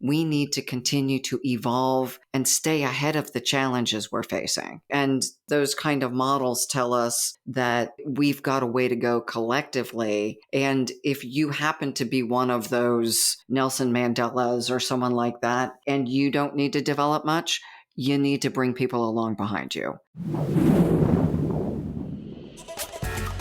we need to continue to evolve and stay ahead of the challenges we're facing. And those kind of models tell us that we've got a way to go collectively. And if you happen to be one of those Nelson Mandelas or someone like that, and you don't need to develop much, you need to bring people along behind you.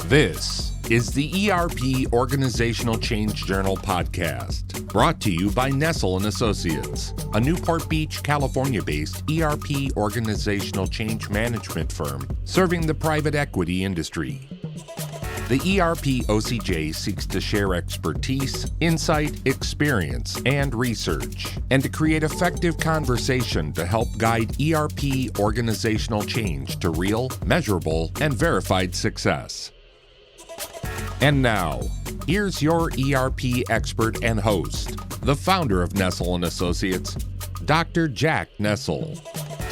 This is the ERP Organizational Change Journal podcast, brought to you by Nestell & Associates, a Newport Beach, California-based ERP organizational change management firm serving the private equity industry. The ERP OCJ seeks to share expertise, insight, experience, and research, and to create effective conversation to help guide ERP organizational change to real, measurable, and verified success. And now, here's your ERP expert and host, the founder of Nestell & Associates, Dr. Jack Nestell.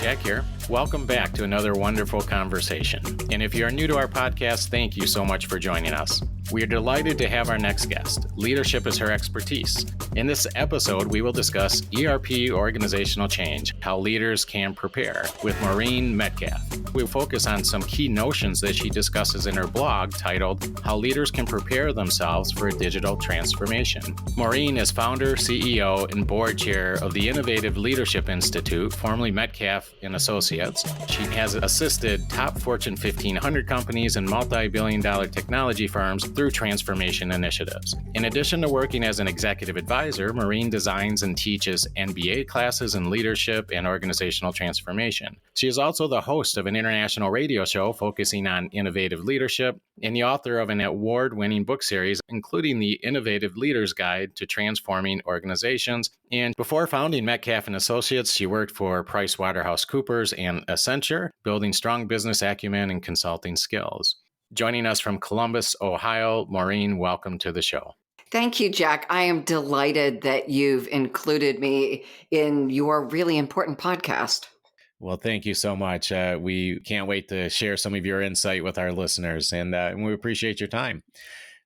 Jack here. Welcome back to another wonderful conversation. And if you are new to our podcast, thank you so much for joining us. We are delighted to have our next guest. Leadership is her expertise. In this episode, we will discuss ERP organizational change, how leaders can prepare, with Maureen Metcalf. We'll focus on some key notions that she discusses in her blog titled, How Leaders Can Prepare Themselves for a Digital Transformation. Maureen is founder, CEO, and board chair of the Innovative Leadership Institute, formerly Metcalf & Associates. She has assisted top Fortune 1500 companies and multi-billion-dollar technology firms through transformation initiatives. In addition to working as an executive advisor, Maureen designs and teaches MBA classes in leadership and organizational transformation. She is also the host of an international radio show focusing on innovative leadership and the author of an award-winning book series, including the Innovative Leader's Guide to Transforming Organizations. And before founding Metcalf & Associates, she worked for PricewaterhouseCoopers and Accenture, building strong business acumen and consulting skills. Joining us from Columbus, Ohio, Maureen, welcome to the show. Thank you, Jack. I am delighted that you've included me in your really important podcast. Well, thank you so much. We can't wait to share some of your insight with our listeners, and we appreciate your time.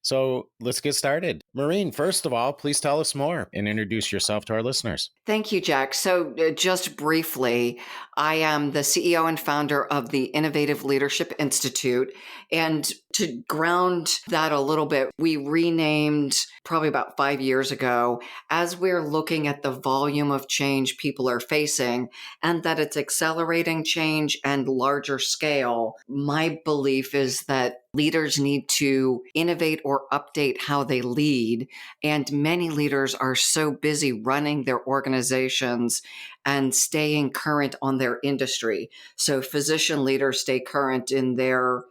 So let's get started. Maureen, first of all, please tell us more and introduce yourself to our listeners. Thank you, Jack. So just briefly, I am the CEO and founder of the Innovative Leadership Institute. And to ground that a little bit, we renamed probably about 5 years ago as we're looking at the volume of change people are facing and that it's accelerating change and larger scale. My belief is that leaders need to innovate or update how they lead. And many leaders are so busy running their organizations and staying current on their industry. So physician leaders stay current in their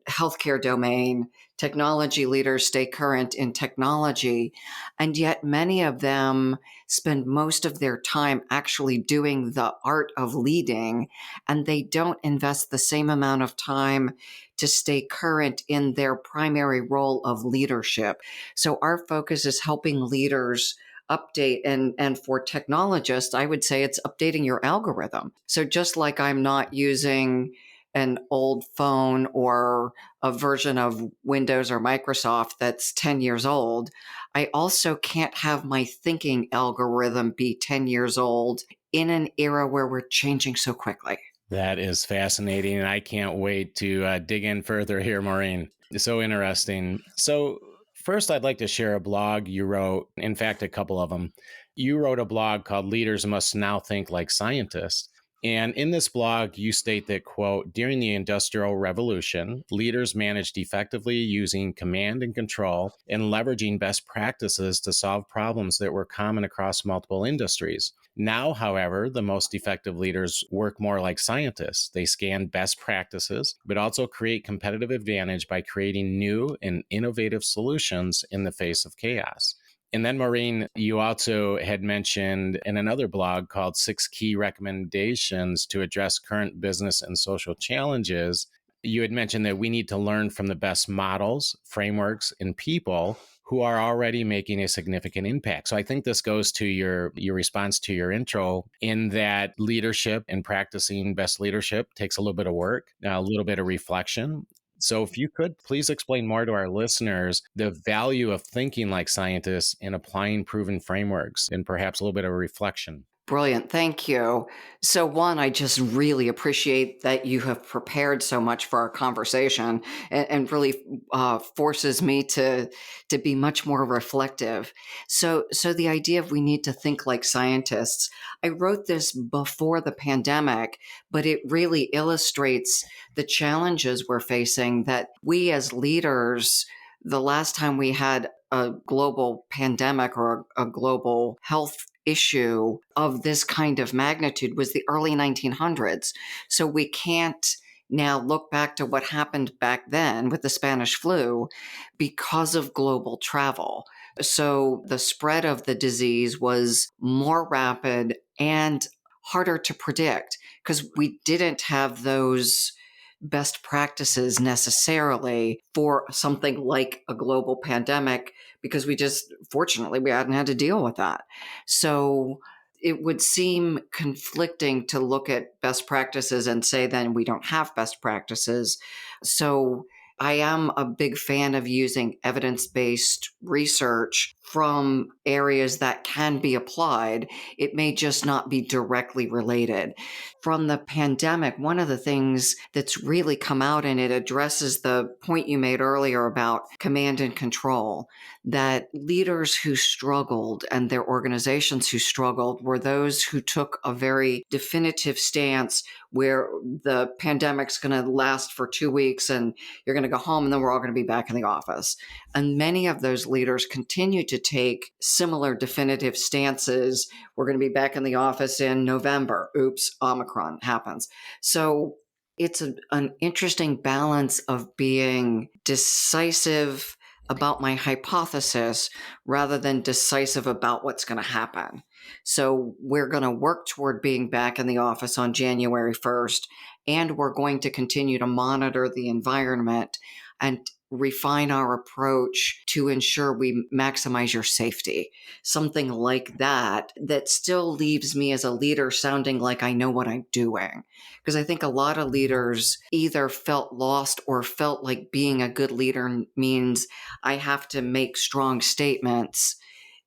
healthcare domain, technology leaders stay current in technology, and yet many of them spend most of their time actually doing the art of leading, and they don't invest the same amount of time to stay current in their primary role of leadership. So our focus is helping leaders update, and for technologists, I would say it's updating your algorithm. So just like I'm not using an old phone or a version of Windows or Microsoft that's 10 years old, I also can't have my thinking algorithm be 10 years old in an era where we're changing so quickly. That is fascinating, and I can't wait to dig in further here, Maureen. It's so interesting. So first, I'd like to share a blog you wrote, in fact, a couple of them. You wrote a blog called Leaders Must Now Think Like Scientists. And in this blog, you state that, quote, during the Industrial Revolution, leaders managed effectively using command and control and leveraging best practices to solve problems that were common across multiple industries. Now, however, the most effective leaders work more like scientists. They scan best practices, but also create competitive advantage by creating new and innovative solutions in the face of chaos. And then, Maureen, you also had mentioned in another blog called 6 Key Recommendations to Address Current Business and Social Challenges. You had mentioned that we need to learn from the best models, frameworks, and people who are already making a significant impact. So I think this goes to your response to your intro, in that leadership and practicing best leadership takes a little bit of work, a little bit of reflection, So if you could please explain more to our listeners the value of thinking like scientists and applying proven frameworks and perhaps a little bit of reflection. Brilliant. Thank you. So, one, I just really appreciate that you have prepared so much for our conversation and really forces me to be much more reflective. So the idea of we need to think like scientists, I wrote this before the pandemic, but it really illustrates the challenges we're facing that we as leaders, the last time we had a global pandemic or a global health issue of this kind of magnitude was the early 1900s. So we can't now look back to what happened back then with the Spanish flu because of global travel. So the spread of the disease was more rapid and harder to predict because we didn't have those best practices necessarily for something like a global pandemic because fortunately, we hadn't had to deal with that. So it would seem conflicting to look at best practices and say then we don't have best practices. So I am a big fan of using evidence-based research from areas that can be applied. It may just not be directly related. From the pandemic, one of the things that's really come out, and it addresses the point you made earlier about command and control, that leaders who struggled and their organizations who struggled were those who took a very definitive stance where the pandemic's going to last for 2 weeks and you're going to go home and then we're all going to be back in the office. And many of those leaders continue to take similar definitive stances. We're going to be back in the office in November. Oops, Omicron happens. So it's an interesting balance of being decisive about my hypothesis rather than decisive about what's going to happen. So we're going to work toward being back in the office on January 1st, and we're going to continue to monitor the environment and refine our approach to ensure we maximize your safety. Something like that still leaves me as a leader sounding like I know what I'm doing. Because I think a lot of leaders either felt lost or felt like being a good leader means I have to make strong statements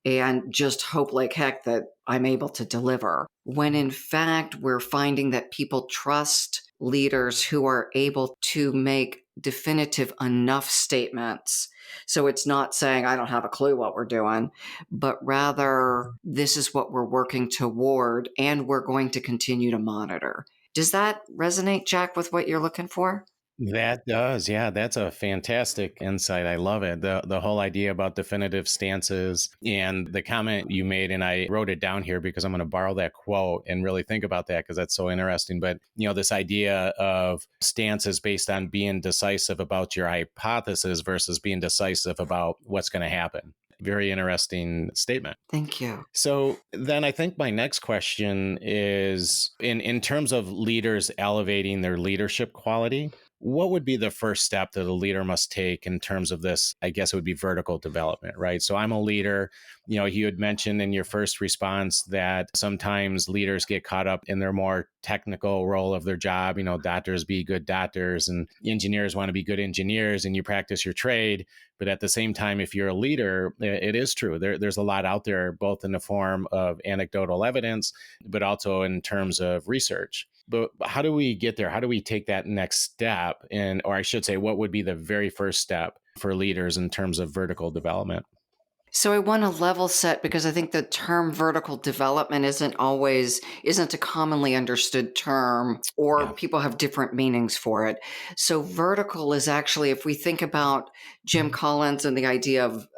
and just hope like heck that I'm able to deliver. When in fact, we're finding that people trust leaders who are able to make definitive enough statements. So it's not saying, I don't have a clue what we're doing, but rather, this is what we're working toward, and we're going to continue to monitor. Does that resonate, Jack, with what you're looking for? That does. Yeah, that's a fantastic insight. I love it. The whole idea about definitive stances and the comment you made, and I wrote it down here because I'm going to borrow that quote and really think about that because that's so interesting. But, this idea of stances based on being decisive about your hypothesis versus being decisive about what's going to happen. Very interesting statement. Thank you. So then I think my next question is in terms of leaders elevating their leadership quality, what would be the first step that a leader must take in terms of this? I guess it would be vertical development, right? So I'm a leader. You had mentioned in your first response that sometimes leaders get caught up in their more technical role of their job. Doctors be good doctors and engineers want to be good engineers, and you practice your trade. But at the same time, if you're a leader, it is true. There's a lot out there, both in the form of anecdotal evidence, but also in terms of research. But how do we get there? How do we take that next step? Or I should say, what would be the very first step for leaders in terms of vertical development? So I want to level set because I think the term vertical development isn't a commonly understood term, or Yeah. people have different meanings for it. So vertical is actually, if we think about Jim Collins and the idea of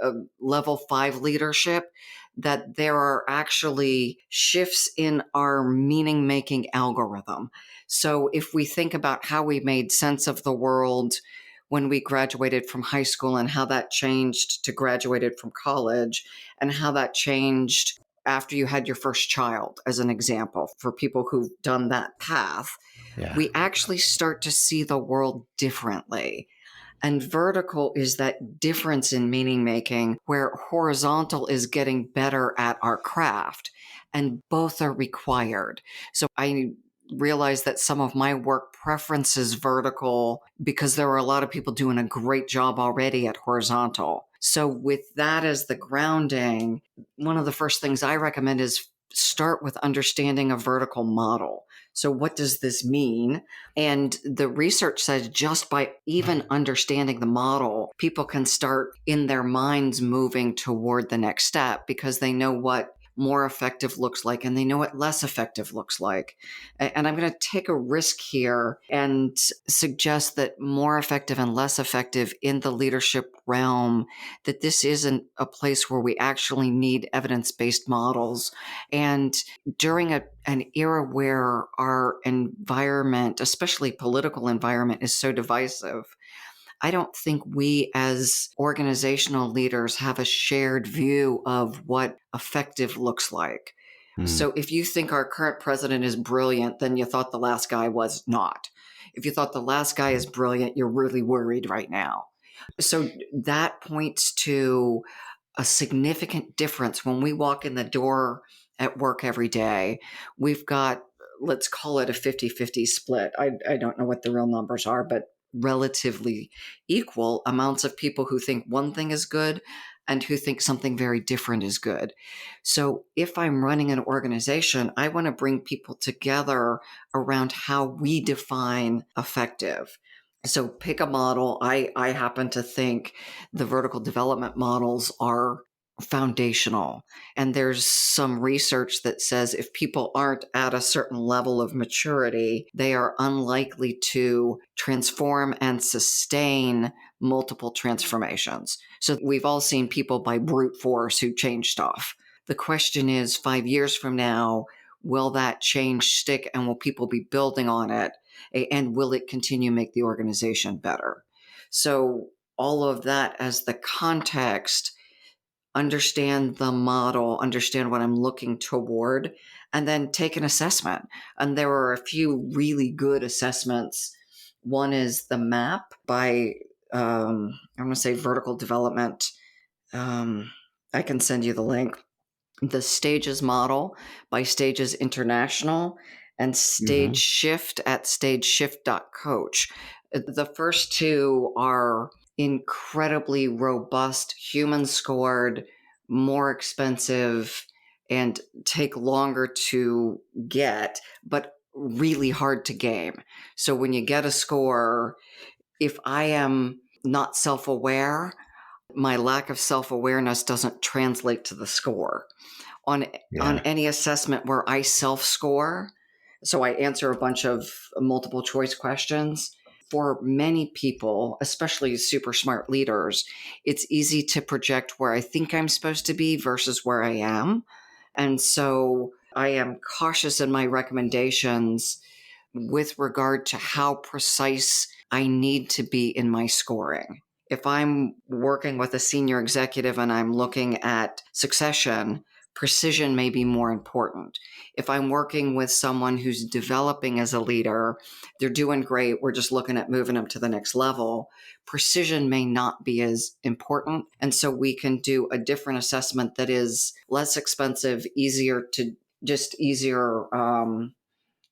level 5 leadership, that there are actually shifts in our meaning making algorithm. So if we think about how we made sense of the world when we graduated from high school and how that changed to graduated from college and how that changed after you had your first child, as an example, for people who've done that path, Yeah. we actually start to see the world differently. And vertical is that difference in meaning making where horizontal is getting better at our craft, and both are required. So I realized that some of my work preferences vertical because there were a lot of people doing a great job already at horizontal. So with that as the grounding, one of the first things I recommend is start with understanding a vertical model. So what does this mean? And the research says just by even understanding the model, people can start in their minds moving toward the next step because they know what more effective looks like and they know what less effective looks like. And I'm going to take a risk here and suggest that more effective and less effective in the leadership realm, that this isn't a place where we actually need evidence-based models. And during an era where our environment, especially political environment, is so divisive, I don't think we as organizational leaders have a shared view of what effective looks like. So if you think our current president is brilliant, then you thought the last guy was not. If you thought the last guy is brilliant, you're really worried right now. So that points to a significant difference when we walk in the door at work every day. We've got, let's call it a 50-50 split. I don't know what the real numbers are, but relatively equal amounts of people who think one thing is good and who think something very different is good. So if I'm running an organization, I want to bring people together around how we define effective. So pick a model. I happen to think the vertical development models are foundational. And there's some research that says if people aren't at a certain level of maturity, they are unlikely to transform and sustain multiple transformations. So we've all seen people by brute force who change stuff. The question is, 5 years from now, will that change stick and will people be building on it? And will it continue to make the organization better? So all of that as the context, understand the model, understand what I'm looking toward, and then take an assessment. And there are a few really good assessments. One is the MAP by, I'm going to say vertical development. I can send you the link. The Stages model by Stages International, and Stage Shift at stageshift.coach. The first two are incredibly robust, human scored, more expensive, and take longer to get, but really hard to game. So when you get a score, if I am not self-aware, my lack of self-awareness doesn't translate to the score. On any assessment where I self-score, so I answer a bunch of multiple choice questions, for many people, especially super smart leaders, it's easy to project where I think I'm supposed to be versus where I am. And so I am cautious in my recommendations with regard to how precise I need to be in my scoring. If I'm working with a senior executive and I'm looking at succession, precision may be more important. If I'm working with someone who's developing as a leader, they're doing great, we're just looking at moving them to the next level, precision may not be as important. And so we can do a different assessment that is less expensive, easier,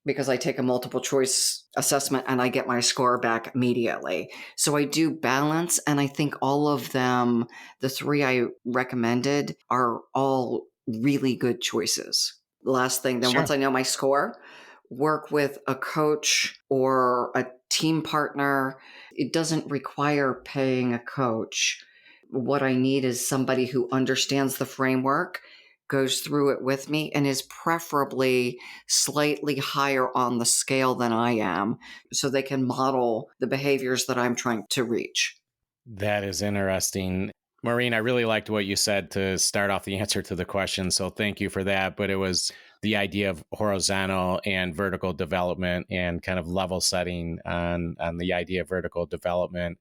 because I take a multiple choice assessment and I get my score back immediately. So I do balance, and I think all of them, the three I recommended, are all really good choices. Last thing, then once I know my score, work with a coach or a team partner. It doesn't require paying a coach. What I need is somebody who understands the framework, goes through it with me, and is preferably slightly higher on the scale than I am, so they can model the behaviors that I'm trying to reach. That is interesting. Maureen, I really liked what you said to start off the answer to the question, so thank you for that. But it was the idea of horizontal and vertical development and kind of level setting on the idea of vertical development.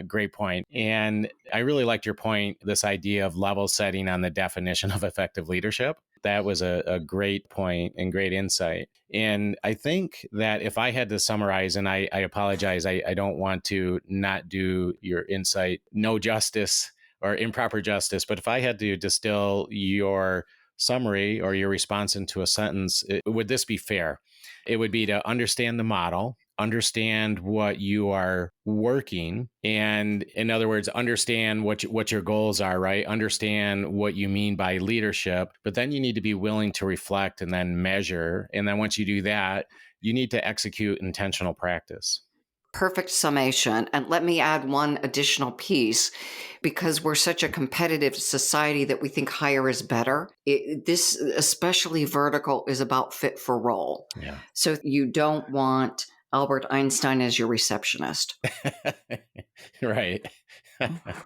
Great point. And I really liked your point, this idea of level setting on the definition of effective leadership. That was a great point and great insight. And I think that if I had to summarize, and I apologize, I don't want to not do your insight no justice or improper justice, but if I had to distill your summary or your response into a sentence, would this be fair? It would be to understand the model, understand what you are working, and in other words, understand what your goals are, right? Understand what you mean by leadership, but then you need to be willing to reflect and then measure. And then once you do that, you need to execute intentional practice. Perfect summation. And let me add one additional piece, because we're such a competitive society that we think higher is better. This, especially vertical, is about fit for role. Yeah. So you don't want Albert Einstein as your receptionist, Right.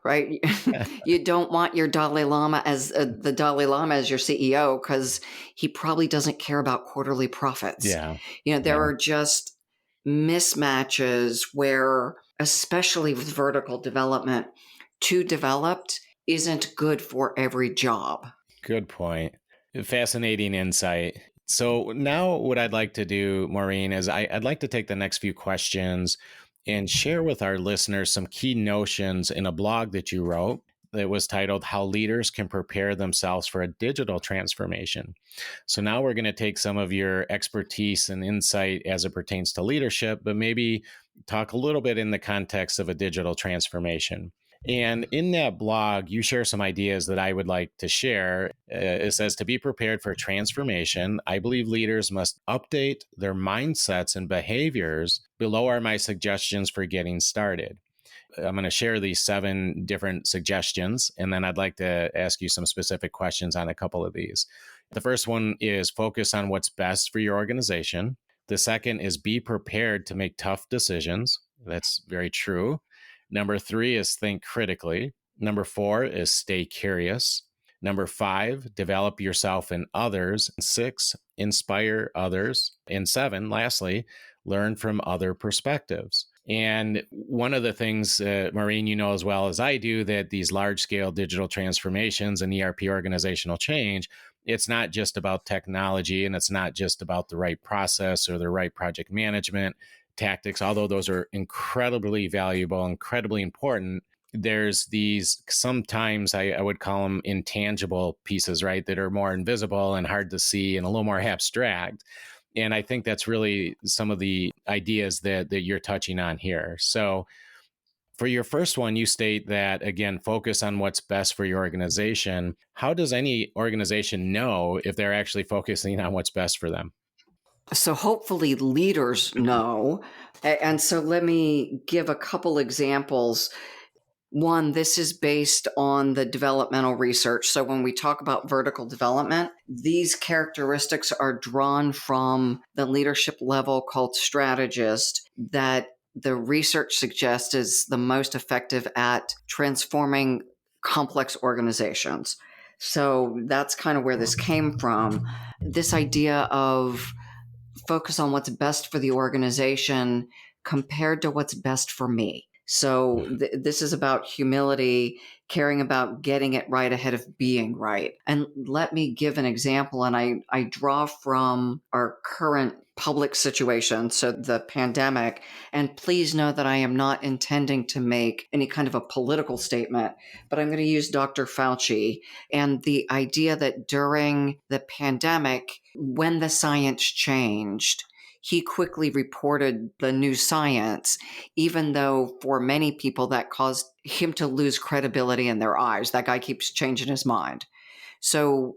right? You don't want your Dalai Lama as the Dalai Lama as your CEO, because he probably doesn't care about quarterly profits. Yeah. There Yeah. are just mismatches where, especially with vertical development, too developed isn't good for every job. Good point. Fascinating insight. So now what I'd like to do, Maureen, is I'd like to take the next few questions and share with our listeners some key notions in a blog that you wrote that was titled How Leaders Can Prepare Themselves for a Digital Transformation. So now we're going to take some of your expertise and insight as it pertains to leadership, but maybe talk a little bit in the context of a digital transformation. And in that blog, you share some ideas that I would like to share. It says, to be prepared for transformation, I believe leaders must update their mindsets and behaviors. Below are my suggestions for getting started. I'm going to share these 7 different suggestions, and then I'd like to ask you some specific questions on a couple of these. The first one is focus on what's best for your organization. The second is be prepared to make tough decisions. That's very true. Number 3 is think critically. Number 4 is stay curious. Number 5, develop yourself and others. 6, inspire others. And 7, lastly, learn from other perspectives. And one of the things, Maureen, you know as well as I do, that these large-scale digital transformations and ERP organizational change, it's not just about technology, and it's not just about the right process or the right project management tactics, although those are incredibly valuable, incredibly important. There's these, sometimes I would call them intangible pieces, right, that are more invisible and hard to see and a little more abstract. And I think that's really some of the ideas that you're touching on here. So for your first one, you state that, again, focus on what's best for your organization. How does any organization know if they're actually focusing on what's best for them? So hopefully leaders know. And so let me give a couple examples. One, this is based on the developmental research. So when we talk about vertical development, these characteristics are drawn from the leadership level called strategist, that the research suggests is the most effective at transforming complex organizations. So that's kind of where this came from. This idea of focus on what's best for the organization compared to what's best for me. So this is about humility, caring about getting it right ahead of being right. And let me give an example, and I draw from our current public situation, so the pandemic. And please know that I am not intending to make any kind of a political statement, but I'm going to use Dr. Fauci and the idea that during the pandemic, when the science changed, he quickly reported the new science, even though for many people that caused him to lose credibility in their eyes. That guy keeps changing his mind. So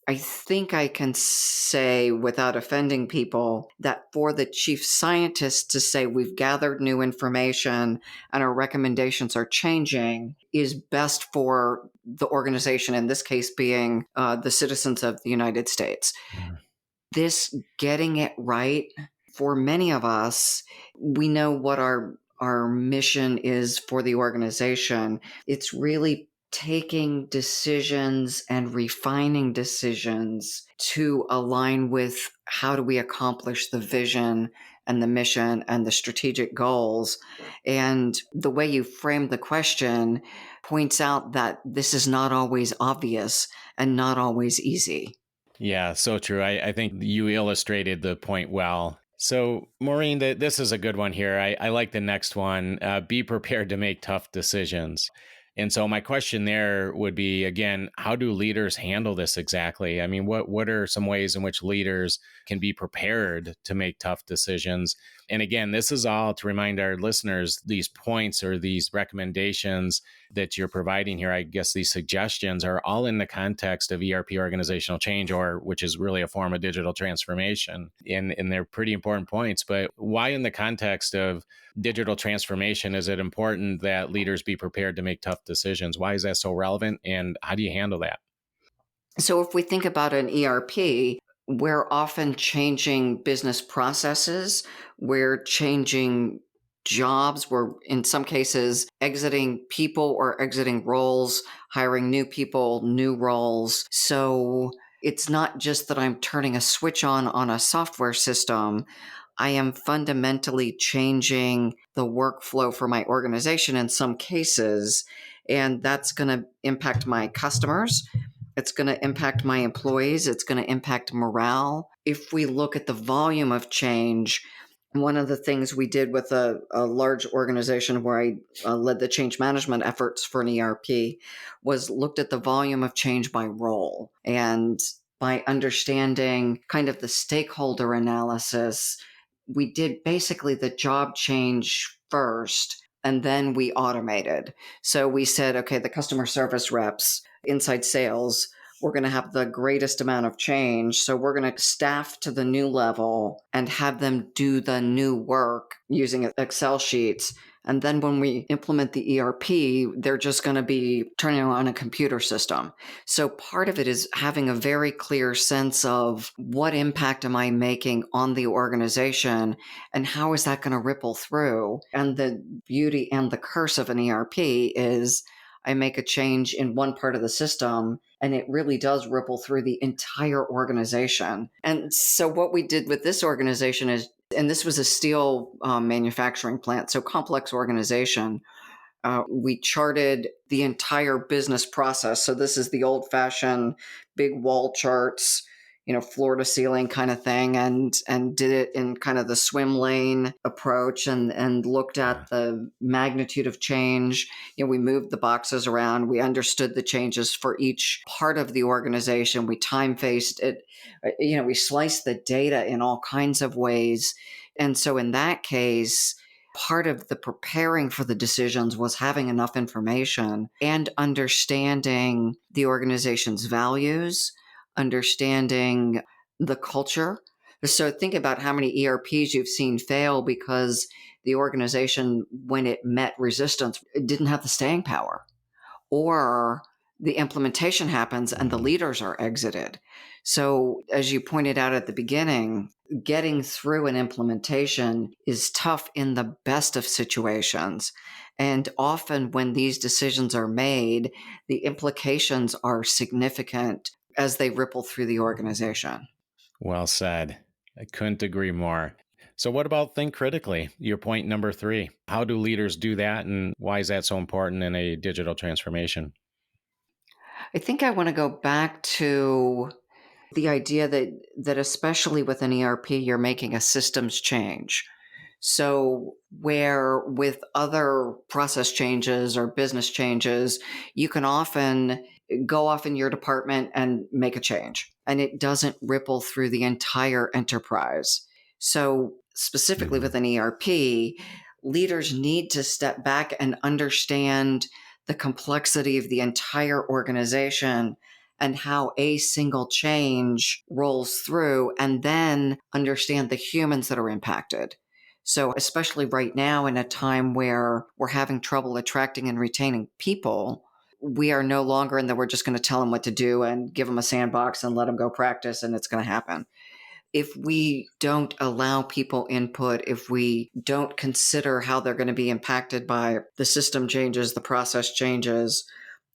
I think I can say, without offending people, that for the chief scientist to say we've gathered new information and our recommendations are changing is best for the organization, in this case being the citizens of the United States. Mhm. This getting it right, for many of us, we know what our mission is for the organization. It's really taking decisions and refining decisions to align with how do we accomplish the vision and the mission and the strategic goals. And the way you framed the question points out that this is not always obvious and not always easy. Yeah, so true. I think you illustrated the point well. So, Maureen, this is a good one here. I like the next one. Be prepared to make tough decisions. And so my question there would be, again, how do leaders handle this exactly? I mean, what are some ways in which leaders can be prepared to make tough decisions? And again, this is all to remind our listeners, these points or these recommendations that you're providing here, I guess these suggestions are all in the context of ERP organizational change, or which is really a form of digital transformation. And they're pretty important points. But why in the context of digital transformation is it important that leaders be prepared to make tough decisions? Why is that so relevant? And how do you handle that? So if we think about an ERP, we're often changing business processes, we're changing jobs, we're in some cases exiting people or exiting roles, hiring new people, new roles. So it's not just that I'm turning a switch on a software system. I am fundamentally changing the workflow for my organization in some cases, and that's going to impact my customers. It's going to impact my employees. It's going to impact morale. If we look at the volume of change, one of the things we did with a large organization where I led the change management efforts for an ERP was looked at the volume of change by role. And by understanding kind of the stakeholder analysis, we did basically the job change first, and then we automated. So we said, okay, the customer service reps, inside sales, we're going to have the greatest amount of change. So we're going to staff to the new level and have them do the new work using Excel sheets. And then when we implement the ERP, they're just going to be turning on a computer system. So part of it is having a very clear sense of what impact am I making on the organization and how is that going to ripple through? And the beauty and the curse of an ERP is I make a change in one part of the system and it really does ripple through the entire organization. And so what we did with this organization is, and this was a steel manufacturing plant, so complex organization. We charted the entire business process. So this is the old-fashioned big wall charts, floor to ceiling kind of thing, and did it in kind of the swim lane approach, and looked at the magnitude of change. We moved the boxes around. We understood the changes for each part of the organization. We time-faced it. We sliced the data in all kinds of ways. And so in that case, part of the preparing for the decisions was having enough information and understanding the organization's values, understanding the culture. So think about how many ERPs you've seen fail because the organization, when it met resistance, it didn't have the staying power, or the implementation happens and the leaders are exited. So as you pointed out at the beginning, getting through an implementation is tough in the best of situations. And often when these decisions are made, the implications are significant as they ripple through the organization. Well said. I couldn't agree more. So what about think critically? Your point number 3. How do leaders do that, and why is that so important in a digital transformation? I think I want to go back to the idea that especially with an ERP, you're making a systems change. So where with other process changes or business changes, you can often go off in your department and make a change, and it doesn't ripple through the entire enterprise. So specifically with an ERP, leaders need to step back and understand the complexity of the entire organization and how a single change rolls through, and then understand the humans that are impacted. So especially right now in a time where we're having trouble attracting and retaining people, we are no longer in that we're just going to tell them what to do and give them a sandbox and let them go practice and it's going to happen. If we don't allow people input, if we don't consider how they're going to be impacted by the system changes, the process changes,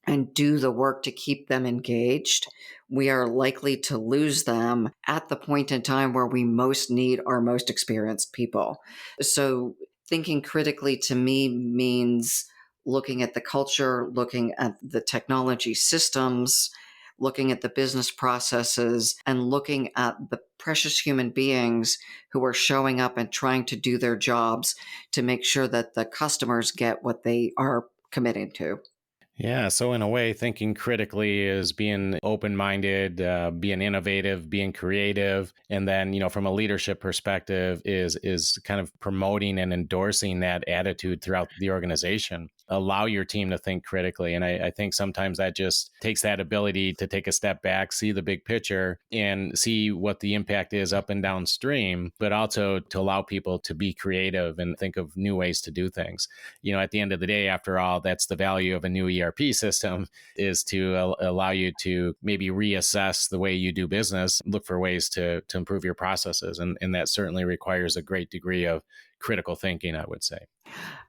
and do the work to keep them engaged, we are likely to lose them at the point in time where we most need our most experienced people. So thinking critically to me means looking at the culture, looking at the technology systems, looking at the business processes, and looking at the precious human beings who are showing up and trying to do their jobs to make sure that the customers get what they are committing to. Yeah. So in a way, thinking critically is being open-minded, being innovative, being creative. And then, from a leadership perspective is kind of promoting and endorsing that attitude throughout the organization. Allow your team to think critically. And I think sometimes that just takes that ability to take a step back, see the big picture and see what the impact is up and downstream, but also to allow people to be creative and think of new ways to do things. At the end of the day, after all, that's the value of a new ERP system, is to allow you to maybe reassess the way you do business, look for ways to improve your processes. And that certainly requires a great degree of critical thinking, I would say.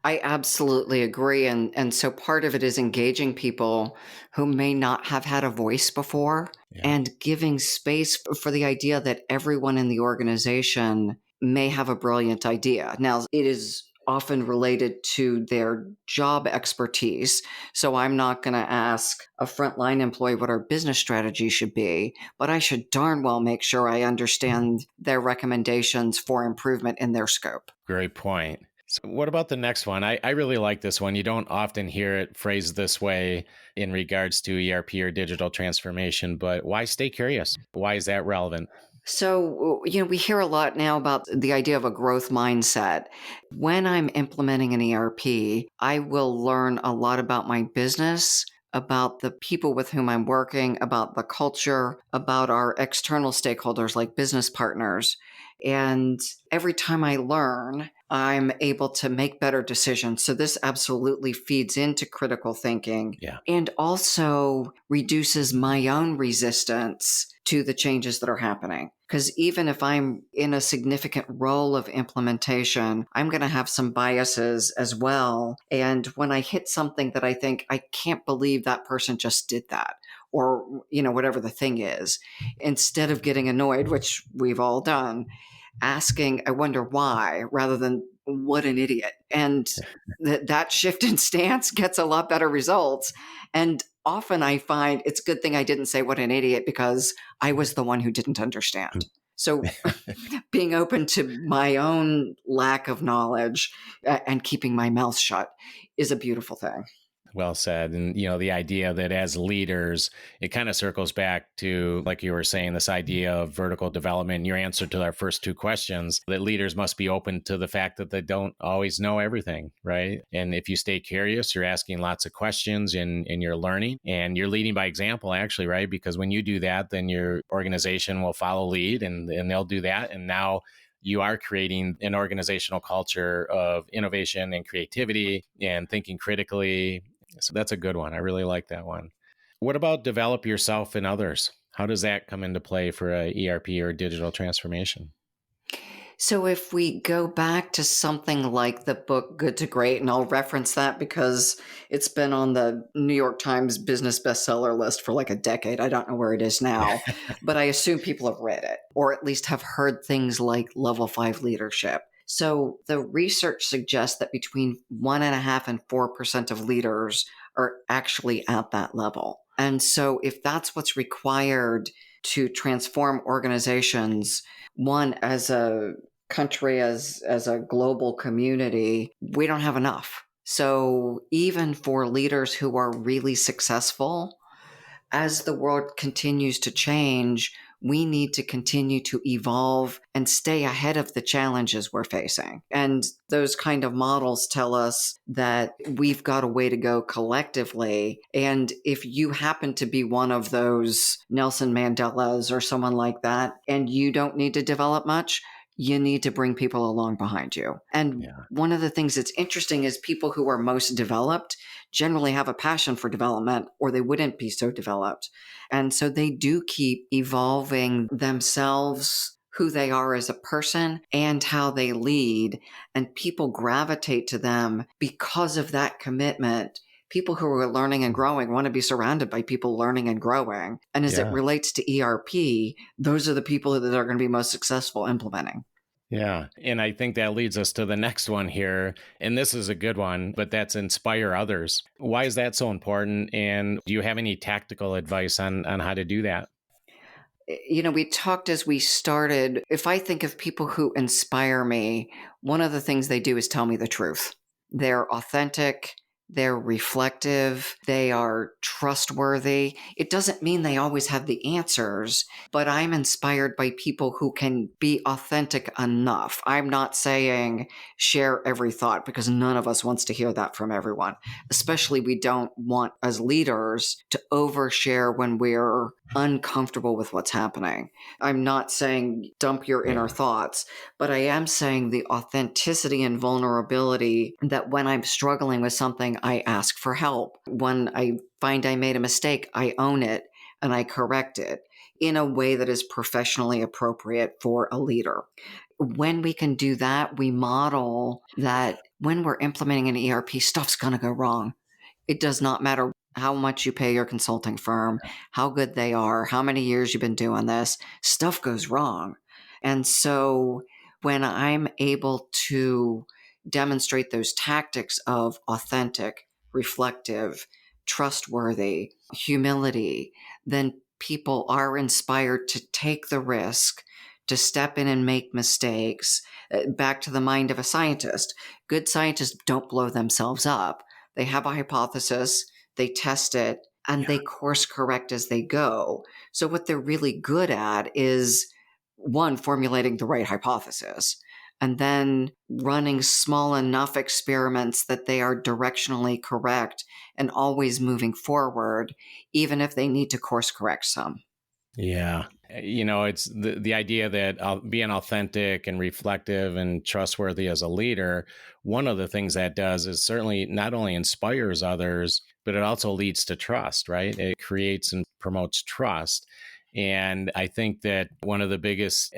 I absolutely agree. And so part of it is engaging people who may not have had a voice before Yeah. and giving space for the idea that everyone in the organization may have a brilliant idea. Now, it is often related to their job expertise. So I'm not going to ask a frontline employee what our business strategy should be, but I should darn well make sure I understand their recommendations for improvement in their scope. Great point. So what about the next one? I really like this one. You don't often hear it phrased this way in regards to ERP or digital transformation, but why stay curious? Why is that relevant? So, we hear a lot now about the idea of a growth mindset. When I'm implementing an ERP, I will learn a lot about my business, about the people with whom I'm working, about the culture, about our external stakeholders like business partners. And every time I learn, I'm able to make better decisions. So, this absolutely feeds into critical thinking Yeah. and also reduces my own resistance to the changes that are happening. Because even if I'm in a significant role of implementation, I'm going to have some biases as well. And when I hit something that I think, I can't believe that person just did that, or, whatever the thing is, instead of getting annoyed, which we've all done, asking, I wonder why, rather than what an idiot. And that shift in stance gets a lot better results. And often I find it's a good thing I didn't say what an idiot because I was the one who didn't understand. So being open to my own lack of knowledge and keeping my mouth shut is a beautiful thing. Well said. And, the idea that as leaders, it kind of circles back to, like you were saying, this idea of vertical development. Your answer to our first two questions, that leaders must be open to the fact that they don't always know everything, right? And if you stay curious, you're asking lots of questions and you're learning and you're leading by example, actually, right? Because when you do that, then your organization will follow lead and they'll do that. And now you are creating an organizational culture of innovation and creativity and thinking critically. So that's a good one. I really like that one. What about develop yourself and others? How does that come into play for a ERP or digital transformation? So if we go back to something like the book Good to Great, and I'll reference that because it's been on the New York Times business bestseller list for like a decade. I don't know where it is now, but I assume people have read it or at least have heard things like level 5 leadership. So the research suggests that between 1.5% and 4% of leaders are actually at that level. And so if that's what's required to transform organizations, one, as a country, as a global community, we don't have enough. So even for leaders who are really successful, as the world continues to change, we need to continue to evolve and stay ahead of the challenges we're facing. And those kind of models tell us that we've got a way to go collectively. And if you happen to be one of those Nelson Mandelas or someone like that, and you don't need to develop much, you need to bring people along behind you. And one of the things that's interesting is people who are most developed generally have a passion for development, or they wouldn't be so developed. And so they do keep evolving themselves, who they are as a person and how they lead. And people gravitate to them because of that commitment. People who are learning and growing want to be surrounded by people learning and growing. And as it relates to ERP, those are the people that are going to be most successful implementing. Yeah. And I think that leads us to the next one here. And this is a good one, but that's inspire others. Why is that so important? And do you have any tactical advice on how to do that? We talked as we started. If I think of people who inspire me, one of the things they do is tell me the truth. They're authentic. they're reflective, they are trustworthy. It doesn't mean they always have the answers, but I'm inspired by people who can be authentic enough. I'm not saying share every thought, because none of us wants to hear that from everyone. Especially we don't want, as leaders, to overshare when we're uncomfortable with what's happening. I'm not saying dump your inner thoughts, but I am saying the authenticity and vulnerability that when I'm struggling with something, I ask for help. When I find I made a mistake, I own it and I correct it in a way that is professionally appropriate for a leader. When we can do that, we model that when we're implementing an ERP, stuff's going to go wrong. It does not matter how much you pay your consulting firm, how good they are, how many years you've been doing this, stuff goes wrong. And so when I'm able to demonstrate those tactics of authentic, reflective, trustworthy, humility, then people are inspired to take the risk, to step in and make mistakes. Back to the mind of a scientist. Good scientists don't blow themselves up. They have a hypothesis, they test it, and they course correct as they go. So what they're really good at is, one, formulating the right hypothesis, and then running small enough experiments that they are directionally correct and always moving forward, even if they need to course correct some. Yeah. It's the idea that being authentic and reflective and trustworthy as a leader, one of the things that does is certainly not only inspires others, but it also leads to trust, right? It creates and promotes trust. And I think that one of the biggest,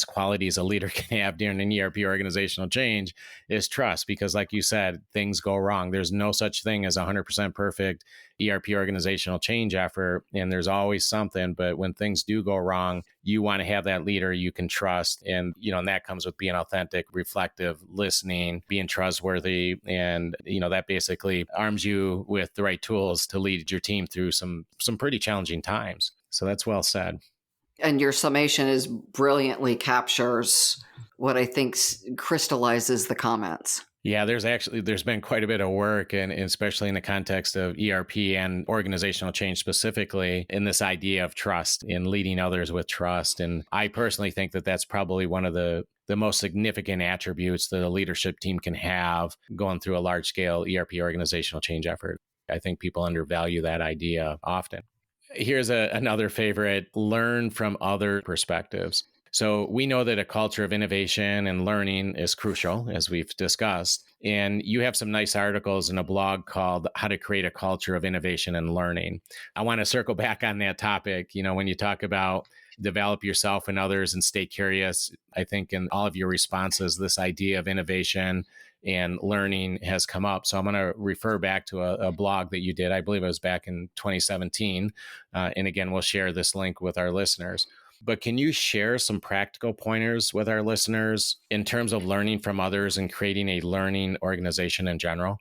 qualities a leader can have during an ERP organizational change is trust, because like you said, things go wrong. There's no such thing as 100% perfect ERP organizational change effort, and there's always something. But when things do go wrong, you want to have that leader you can trust. And, and that comes with being authentic, reflective, listening, being trustworthy. And, that basically arms you with the right tools to lead your team through some pretty challenging times. So that's well said. And your summation is brilliantly captures what I think crystallizes the comments. Yeah, there's been quite a bit of work, and especially in the context of ERP and organizational change specifically, in this idea of trust and leading others with trust. And I personally think that that's probably one of the most significant attributes that a leadership team can have going through a large scale ERP organizational change effort. I think people undervalue that idea often. Here's another favorite: learn from other perspectives. So we know that a culture of innovation and learning is crucial, as we've discussed. And you have some nice articles in a blog called How to Create a Culture of Innovation and Learning. I want to circle back on that topic. When you talk about develop yourself and others and stay curious, I think in all of your responses, this idea of innovation and learning has come up. So I'm going to refer back to a blog that you did. I believe it was back in 2017. And again, we'll share this link with our listeners. But can you share some practical pointers with our listeners in terms of learning from others and creating a learning organization in general?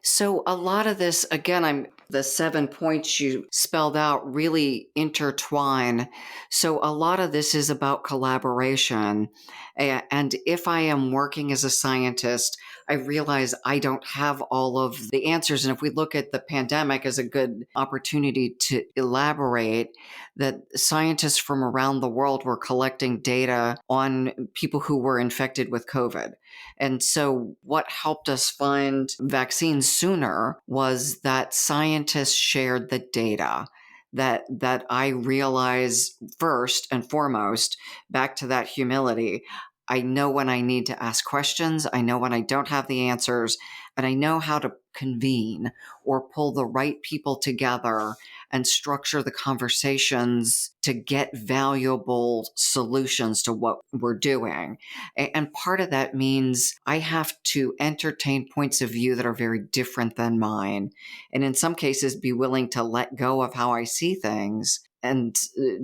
So a lot of this, again, the 7 points you spelled out really intertwine. So a lot of this is about collaboration. And if I am working as a scientist, I realize I don't have all of the answers. And if we look at the pandemic as a good opportunity to elaborate, that scientists from around the world were collecting data on people who were infected with COVID. And so what helped us find vaccines sooner was that scientists shared the data. That I realize first and foremost, back to that humility, I know when I need to ask questions, I know when I don't have the answers, and I know how to convene or pull the right people together and structure the conversations to get valuable solutions to what we're doing. And part of that means I have to entertain points of view that are very different than mine. And in some cases, be willing to let go of how I see things. And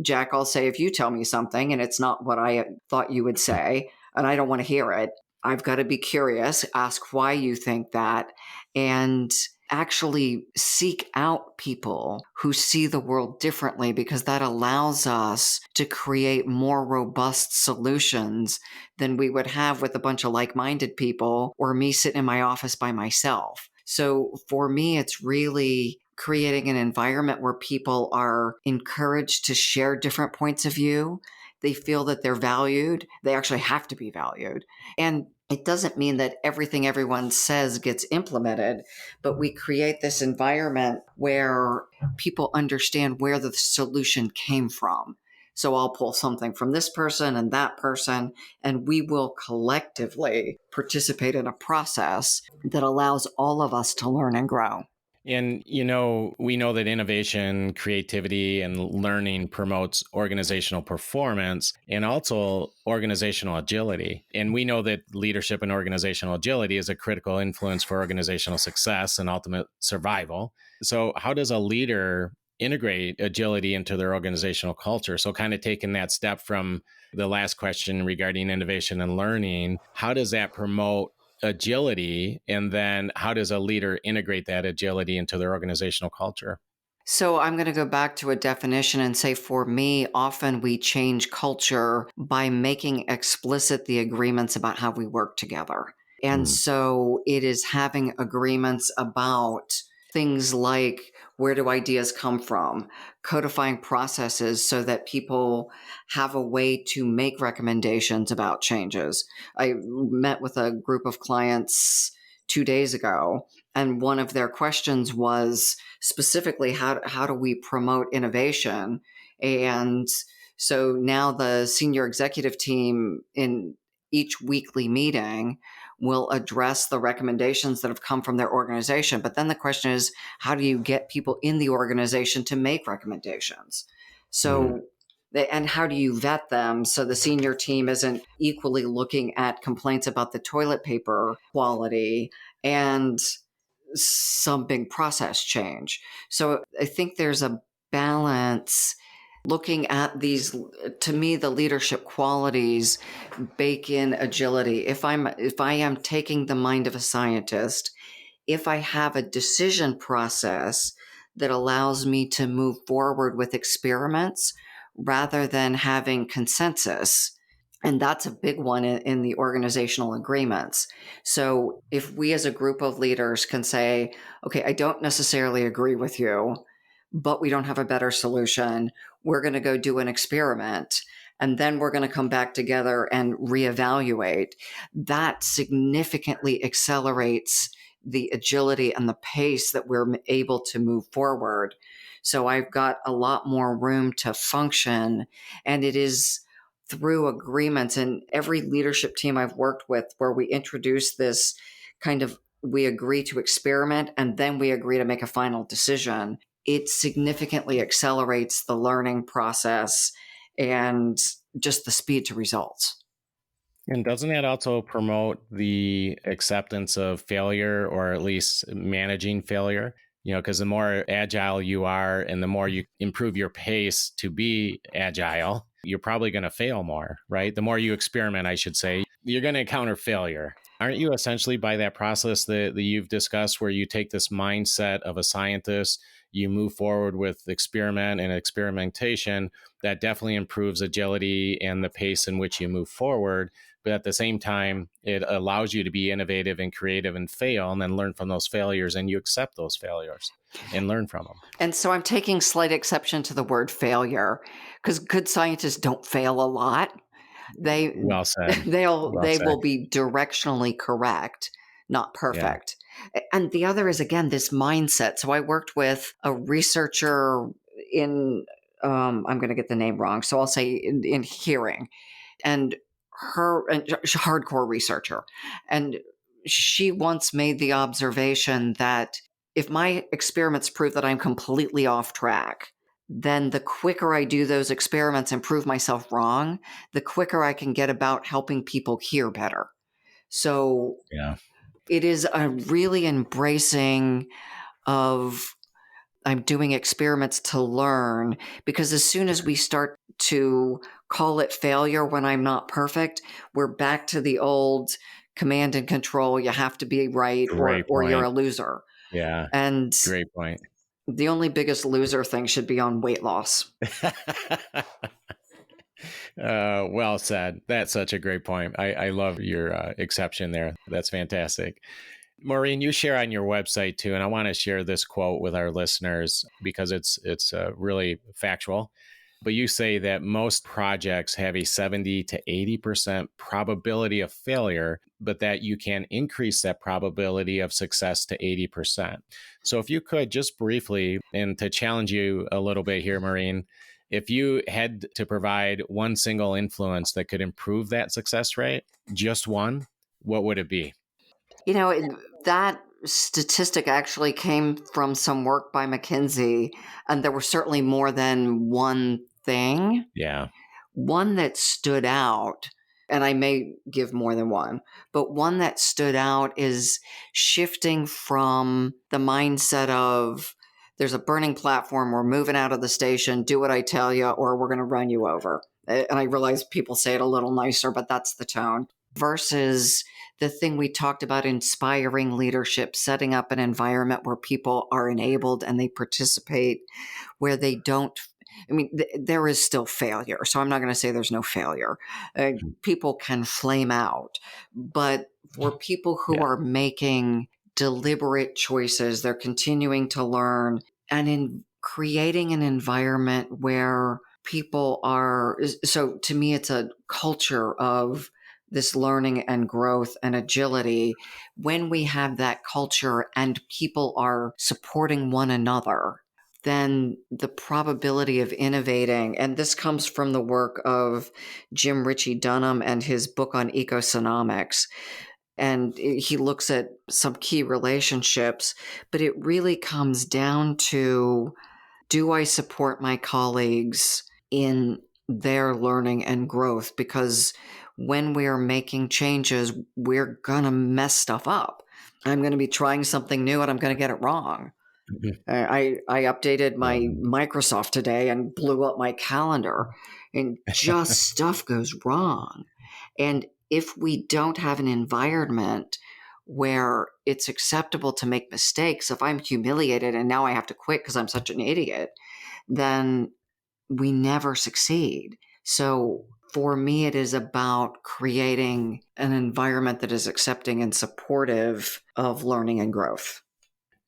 Jack, I'll say, if you tell me something and it's not what I thought you would say, and I don't want to hear it, I've got to be curious, ask why you think that, and actually seek out people who see the world differently, because that allows us to create more robust solutions than we would have with a bunch of like-minded people or me sitting in my office by myself. So for me, it's really creating an environment where people are encouraged to share different points of view. They feel that they're valued. They actually have to be valued. And it doesn't mean that everything everyone says gets implemented, but we create this environment where people understand where the solution came from. So I'll pull something from this person and that person, and we will collectively participate in a process that allows all of us to learn and grow. And, we know that innovation, creativity, and learning promotes organizational performance and also organizational agility. And we know that leadership and organizational agility is a critical influence for organizational success and ultimate survival. So, how does a leader integrate agility into their organizational culture? So, kind of taking that step from the last question regarding innovation and learning, how does that promote agility, and then how does a leader integrate that agility into their organizational culture? So I'm going to go back to a definition and say, for me, often we change culture by making explicit the agreements about how we work together. And so it is having agreements about things like, where do ideas come from, codifying processes so that people have a way to make recommendations about changes. I met with a group of clients 2 days ago, and one of their questions was specifically, how do we promote innovation? And so now the senior executive team in each weekly meeting will address the recommendations that have come from their organization. But then the question is, how do you get people in the organization to make recommendations? So, and how do you vet them so the senior team isn't equally looking at complaints about the toilet paper quality and some big process change? So I think there's a balance looking at these. To me, the leadership qualities bake in agility. If I am taking the mind of a scientist, if I have a decision process that allows me to move forward with experiments rather than having consensus, and that's a big one in the organizational agreements. So if we as a group of leaders can say, okay, I don't necessarily agree with you, but we don't have a better solution, we're going to go do an experiment, and then we're going to come back together and reevaluate, that significantly accelerates the agility and the pace that we're able to move forward. So I've got a lot more room to function, and it is through agreements. And every leadership team I've worked with where we introduce this kind of, we agree to experiment and then we agree to make a final decision, it significantly accelerates the learning process and just the speed to results. And doesn't that also promote the acceptance of failure, or at least managing failure? Because the more agile you are and the more you improve your pace to be agile, you're probably going to fail more, right? The more you experiment, I should say, you're going to encounter failure. Aren't you essentially, by that process that you've discussed, where you take this mindset of a scientist, you move forward with experiment and experimentation, that definitely improves agility and the pace in which you move forward. But at the same time, it allows you to be innovative and creative and fail, and then learn from those failures, and you accept those failures and learn from them. And so I'm taking slight exception to the word failure, because good scientists don't fail a lot. Well said. They Well said. will be directionally correct, not Yeah. perfect. And the other is, again, this mindset. So I worked with a researcher in, I'm going to get the name wrong, so I'll say in hearing, and she's a hardcore researcher. And she once made the observation that if my experiments prove that I'm completely off track, then the quicker I do those experiments and prove myself wrong, the quicker I can get about helping people hear better. So Yeah. it is a really embracing of, I'm doing experiments to learn, because as soon as we start to call it failure when I'm not perfect, we're back to the old command and control. You have to be right, Great or you're a point. loser. Yeah. And Great point. the only biggest loser thing should be on weight loss. Well said. That's such a great point. I love your exception there. That's fantastic. Maureen, you share on your website too, and I want to share this quote with our listeners because it's really factual. But you say that most projects have a 70 to 80% probability of failure, but that you can increase that probability of success to 80%. So if you could just briefly, and to challenge you a little bit here, Maureen, if you had to provide one single influence that could improve that success rate, just one, what would it be? That statistic actually came from some work by McKinsey, and there were certainly more than one thing. Yeah. One that stood out, and I may give more than one, but one that stood out is shifting from the mindset of there's a burning platform, we're moving out of the station, do what I tell you, or we're going to run you over. And I realize people say it a little nicer, but that's the tone. Versus the thing we talked about, inspiring leadership, setting up an environment where people are enabled and they participate, where they don't. There is still failure. So I'm not going to say there's no failure. People can flame out. But for people who are making deliberate choices, they're continuing to learn, and in creating an environment where people are. So to me, it's a culture of this learning and growth and agility. When we have that culture and people are supporting one another, then the probability of innovating, and this comes from the work of Jim Ritchie Dunham and his book on ecosonomics, and he looks at some key relationships, but it really comes down to, do I support my colleagues in their learning and growth? Because when we're making changes, we're going to mess stuff up. I'm going to be trying something new and I'm going to get it wrong. I updated my Microsoft today and blew up my calendar, and just stuff goes wrong. And if we don't have an environment where it's acceptable to make mistakes, if I'm humiliated and now I have to quit because I'm such an idiot, then we never succeed. So for me, it is about creating an environment that is accepting and supportive of learning and growth.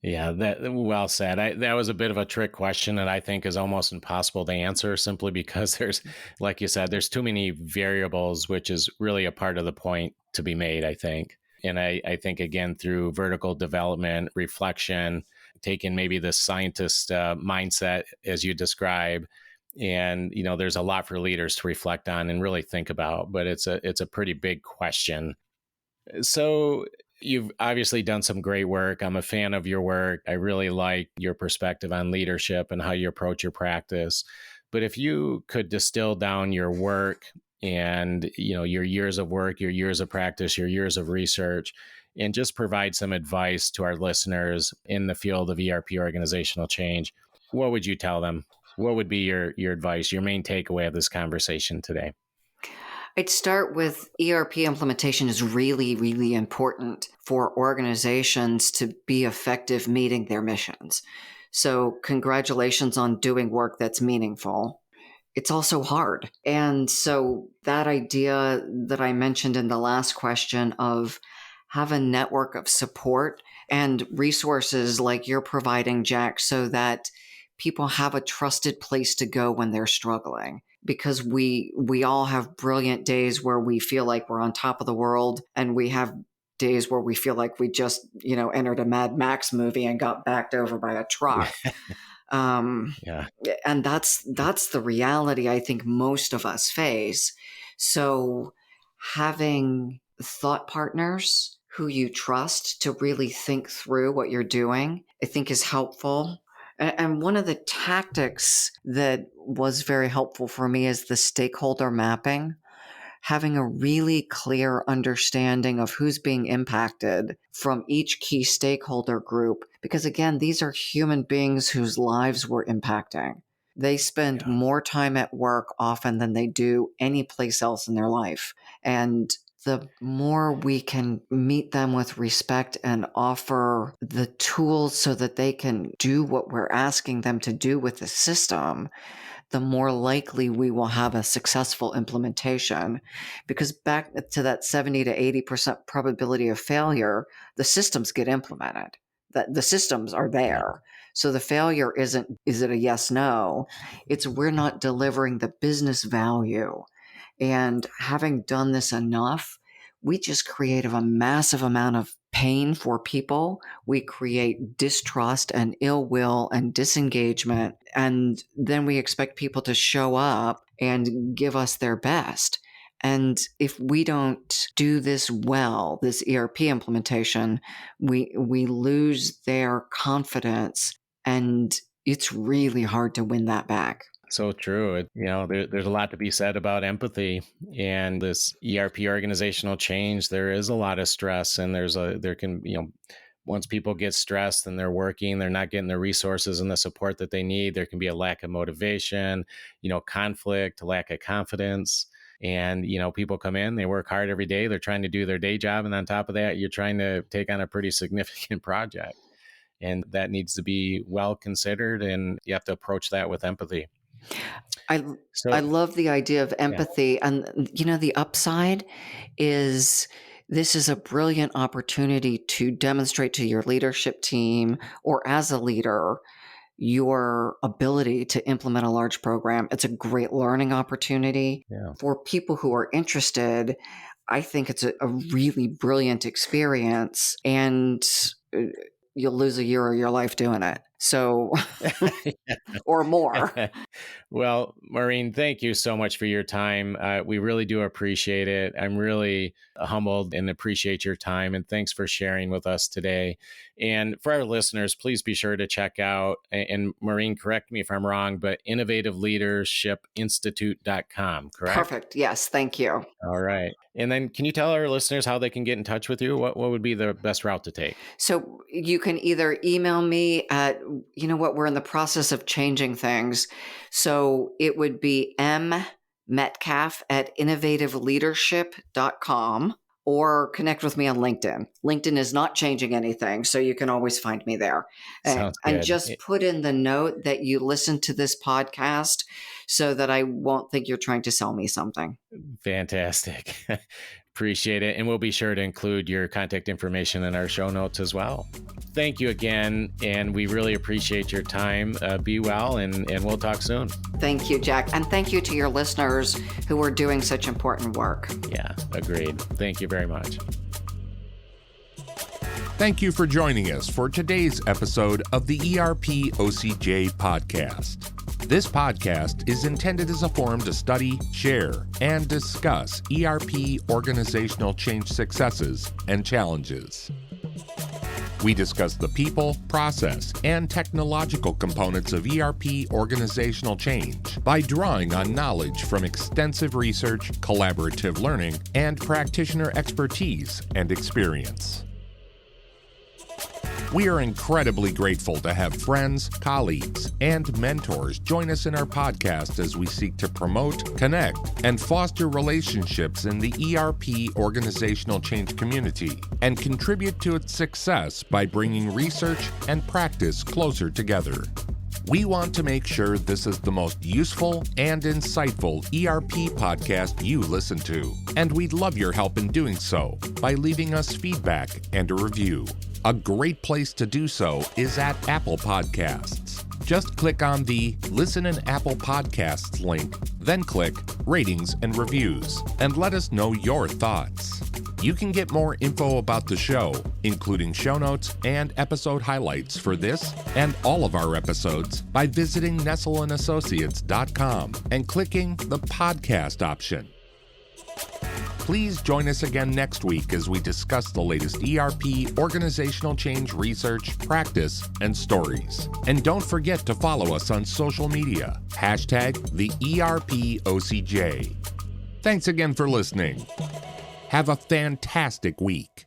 Yeah, that well said. That was a bit of a trick question, and I think is almost impossible to answer simply because there's, like you said, there's too many variables, which is really a part of the point to be made, I think. And I think, again, through vertical development, reflection, taking maybe the scientist mindset as you describe, and there's a lot for leaders to reflect on and really think about, but it's a pretty big question. So you've obviously done some great work. I'm a fan of your work. I really like your perspective on leadership and how you approach your practice. But if you could distill down your work and your years of work, your years of practice, your years of research, and just provide some advice to our listeners in the field of ERP organizational change, what would you tell them? What would be your advice, your main takeaway of this conversation today? I'd start with ERP implementation is really, really important for organizations to be effective meeting their missions. So congratulations on doing work that's meaningful. It's also hard. And so that idea that I mentioned in the last question of have a network of support and resources like you're providing, Jack, so that people have a trusted place to go when they're struggling. Because we all have brilliant days where we feel like we're on top of the world, and we have days where we feel like we just, entered a Mad Max movie and got backed over by a truck. Yeah. And that's the reality I think most of us face. So having thought partners who you trust to really think through what you're doing, I think is helpful. And one of the tactics that was very helpful for me is the stakeholder mapping, having a really clear understanding of who's being impacted from each key stakeholder group. Because again, these are human beings whose lives we're impacting. They spend more time at work often than they do any place else in their life. And the more we can meet them with respect and offer the tools so that they can do what we're asking them to do with the system, the more likely we will have a successful implementation. Because back to that 70 to 80% probability of failure, the systems get implemented. The systems are there. So the failure isn't, is it a yes, no? It's we're not delivering the business value. And having done this enough, we just create a massive amount of pain for people. We create distrust and ill will and disengagement. And then we expect people to show up and give us their best. And if we don't do this well, this ERP implementation, we lose their confidence, and it's really hard to win that back. So true. There's a lot to be said about empathy and this ERP organizational change. There is a lot of stress, and once people get stressed and they're working, they're not getting the resources and the support that they need. There can be a lack of motivation, conflict, lack of confidence. And, people come in, they work hard every day. They're trying to do their day job. And on top of that, you're trying to take on a pretty significant project. And that needs to be well considered. And you have to approach that with empathy. I love the idea of empathy. Yeah. And, the upside is this is a brilliant opportunity to demonstrate to your leadership team or as a leader your ability to implement a large program. It's a great learning opportunity for people who are interested. I think it's a really brilliant experience, and you'll lose a year of your life doing it. So, or more. Well, Maureen, thank you so much for your time. We really do appreciate it. I'm really humbled and appreciate your time. And thanks for sharing with us today. And for our listeners, please be sure to check out, and Maureen, correct me if I'm wrong, but innovativeleadershipinstitute.com, correct? Perfect. Yes. Thank you. All right. And then can you tell our listeners how they can get in touch with you? What would be the best route to take? So you can either email me at, we're in the process of changing things. So it would be mmetcalf@innovativeleadership.com, or connect with me on LinkedIn. LinkedIn is not changing anything, so you can always find me there. Sounds good. And just put in the note that you listen to this podcast so that I won't think you're trying to sell me something. Fantastic. Appreciate it. And we'll be sure to include your contact information in our show notes as well. Thank you again. And we really appreciate your time. Be well, and we'll talk soon. Thank you, Jack. And thank you to your listeners who are doing such important work. Yeah, agreed. Thank you very much. Thank you for joining us for today's episode of the ERP OCJ podcast. This podcast is intended as a forum to study, share, and discuss ERP organizational change successes and challenges. We discuss the people, process, and technological components of ERP organizational change by drawing on knowledge from extensive research, collaborative learning, and practitioner expertise and experience. We are incredibly grateful to have friends, colleagues, and mentors join us in our podcast as we seek to promote, connect, and foster relationships in the ERP organizational change community and contribute to its success by bringing research and practice closer together. We want to make sure this is the most useful and insightful ERP podcast you listen to, and we'd love your help in doing so by leaving us feedback and a review. A great place to do so is at Apple Podcasts. Just click on the Listen in Apple Podcasts link, then click Ratings and Reviews, and let us know your thoughts. You can get more info about the show, including show notes and episode highlights for this and all of our episodes, by visiting NestellAssociates.com and clicking the podcast option. Please join us again next week as we discuss the latest ERP organizational change research, practice, and stories. And don't forget to follow us on social media, #the ERP OCJ. Thanks again for listening. Have a fantastic week.